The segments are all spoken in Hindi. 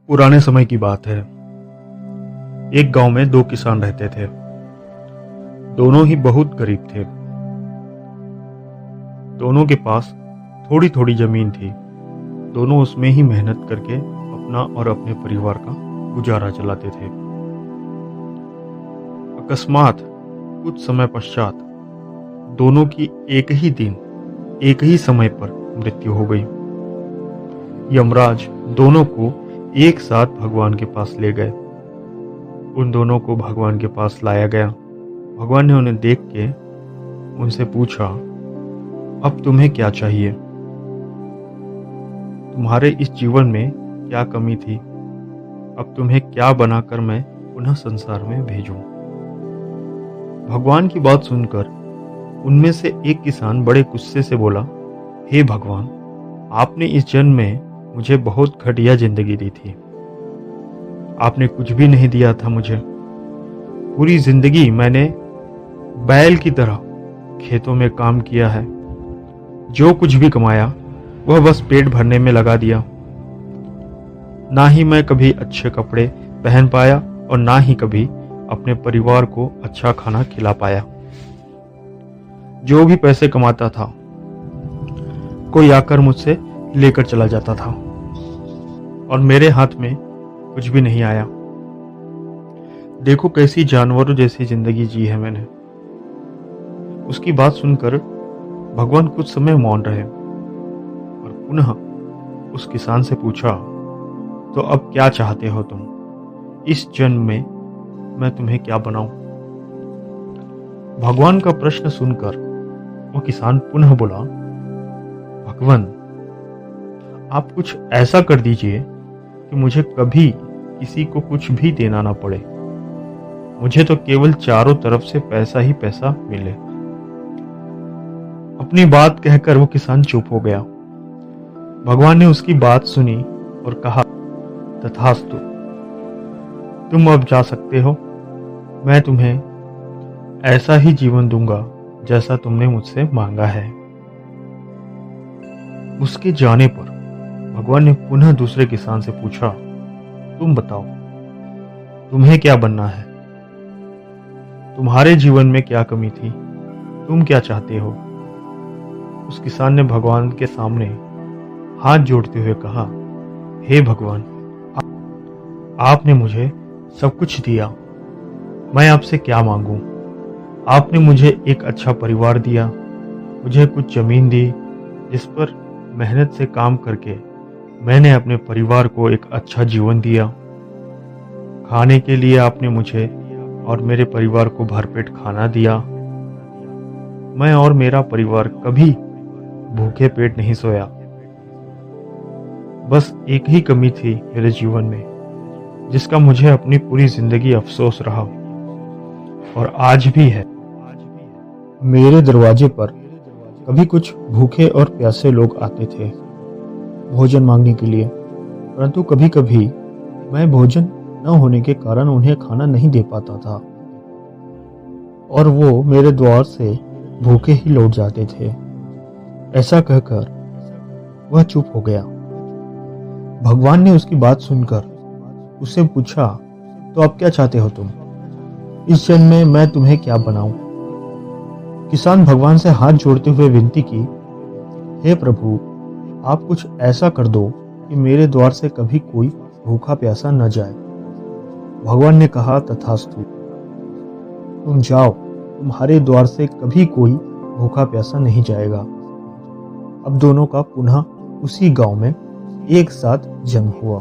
पुराने समय की बात है। एक गांव में दो किसान रहते थे। दोनों ही बहुत गरीब थे। दोनों के पास थोड़ी थोड़ी जमीन थी। दोनों उसमें ही मेहनत करके अपना और अपने परिवार का गुजारा चलाते थे। अकस्मात कुछ समय पश्चात दोनों की एक ही दिन एक ही समय पर मृत्यु हो गई। यमराज दोनों को एक साथ भगवान के पास ले गए। उन दोनों को भगवान के पास लाया गया। भगवान ने उन्हें देख के उनसे पूछा, अब तुम्हें क्या चाहिए? तुम्हारे इस जीवन में क्या कमी थी? अब तुम्हें क्या बनाकर मैं पुनः संसार में भेजूं? भगवान की बात सुनकर उनमें से एक किसान बड़े गुस्से से बोला, हे भगवान, आपने इस जन्म में मुझे बहुत घटिया जिंदगी दी थी। आपने कुछ भी नहीं दिया था मुझे। पूरी जिंदगी मैंने बैल की तरह खेतों में काम किया है। जो कुछ भी कमाया वह बस पेट भरने में लगा दिया। ना ही मैं कभी अच्छे कपड़े पहन पाया और ना ही कभी अपने परिवार को अच्छा खाना खिला पाया। जो भी पैसे कमाता था कोई आकर मुझसे लेकर चला जाता था और मेरे हाथ में कुछ भी नहीं आया। देखो कैसी जानवरों जैसी जिंदगी जी है मैंने। उसकी बात सुनकर भगवान कुछ समय मौन रहे और पुनः उस किसान से पूछा, तो अब क्या चाहते हो तुम? इस जन्म में मैं तुम्हें क्या बनाऊं? भगवान का प्रश्न सुनकर वो किसान पुनः बोला, भगवान, आप कुछ ऐसा कर दीजिए कि मुझे कभी किसी को कुछ भी देना ना पड़े। मुझे तो केवल चारों तरफ से पैसा ही पैसा मिले। अपनी बात कहकर वो किसान चुप हो गया। भगवान ने उसकी बात सुनी और कहा, तथास्तु, तुम अब जा सकते हो। मैं तुम्हें ऐसा ही जीवन दूंगा जैसा तुमने मुझसे मांगा है। उसके जाने पर भगवान ने पुनः दूसरे किसान से पूछा, तुम बताओ, तुम्हें क्या बनना है? तुम्हारे जीवन में क्या कमी थी? तुम क्या चाहते हो? उस किसान ने भगवान के सामने हाथ जोड़ते हुए कहा, हे भगवान, आपने मुझे सब कुछ दिया। मैं आपसे क्या मांगूं? आपने मुझे एक अच्छा परिवार दिया, मुझे कुछ जमीन दी जिस पर मेहनत से काम करके मैंने अपने परिवार को एक अच्छा जीवन दिया। खाने के लिए आपने मुझे और मेरे परिवार को भरपेट खाना दिया। मैं और मेरा परिवार कभी भूखे पेट नहीं सोया। बस एक ही कमी थी मेरे जीवन में, जिसका मुझे अपनी पूरी जिंदगी अफसोस रहा और आज भी है। मेरे दरवाजे पर कभी कुछ भूखे और प्यासे लोग आते थे भोजन मांगने के लिए, परंतु कभी कभी मैं भोजन न होने के कारण उन्हें खाना नहीं दे पाता था और वो मेरे द्वार से भूखे ही लौट जाते थे। ऐसा कहकर वह चुप हो गया। भगवान ने उसकी बात सुनकर उससे पूछा, तो अब क्या चाहते हो तुम? इस जन्म में मैं तुम्हें क्या बनाऊं? किसान भगवान से हाथ जोड़ते हुए विनती की, हे प्रभु, आप कुछ ऐसा कर दो कि मेरे द्वार से कभी कोई भूखा प्यासा न जाए। भगवान ने कहा, तथास्तु, तुम जाओ, तुम्हारे द्वार से कभी कोई भूखा प्यासा नहीं जाएगा। अब दोनों का पुनः उसी गांव में एक साथ जन्म हुआ।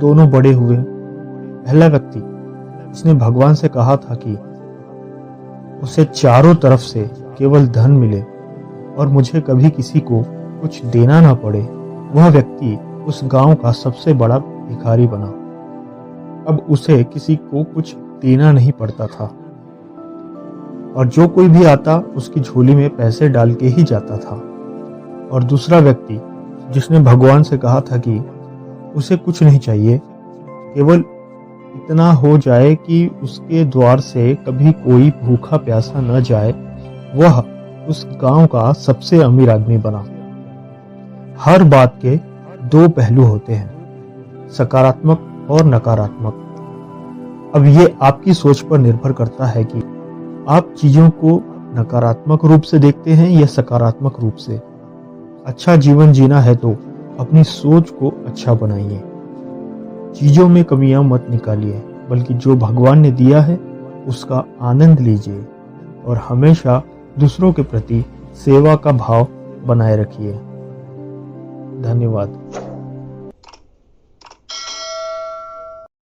दोनों बड़े हुए। पहला व्यक्ति जिसने भगवान से कहा था कि उसे चारों तरफ से केवल धन मिले और मुझे कभी किसी को कुछ देना ना पड़े, वह व्यक्ति उस गांव का सबसे बड़ा भिखारी बना। अब उसे किसी को कुछ देना नहीं पड़ता था और जो कोई भी आता उसकी झोली में पैसे डाल के ही जाता था। और दूसरा व्यक्ति जिसने भगवान से कहा था कि उसे कुछ नहीं चाहिए, केवल इतना हो जाए कि उसके द्वार से कभी कोई भूखा प्यासा न जाए, वह उस गांव का सबसे अमीर आदमी बना। हर बात के दो पहलू होते हैं। सकारात्मक और नकारात्मक। अब ये आपकी सोच पर निर्भर करता है कि आप चीजों को नकारात्मक रूप से देखते हैं या सकारात्मक रूप से। अच्छा जीवन जीना है तो अपनी सोच को अच्छा बनाइए। चीजों में कमियां मत निकालिए, बल्कि जो भगवान ने दिया है उसका आनंद लीजिए और हमेशा दूसरों के प्रति सेवा का भाव बनाए रखिए। धन्यवाद।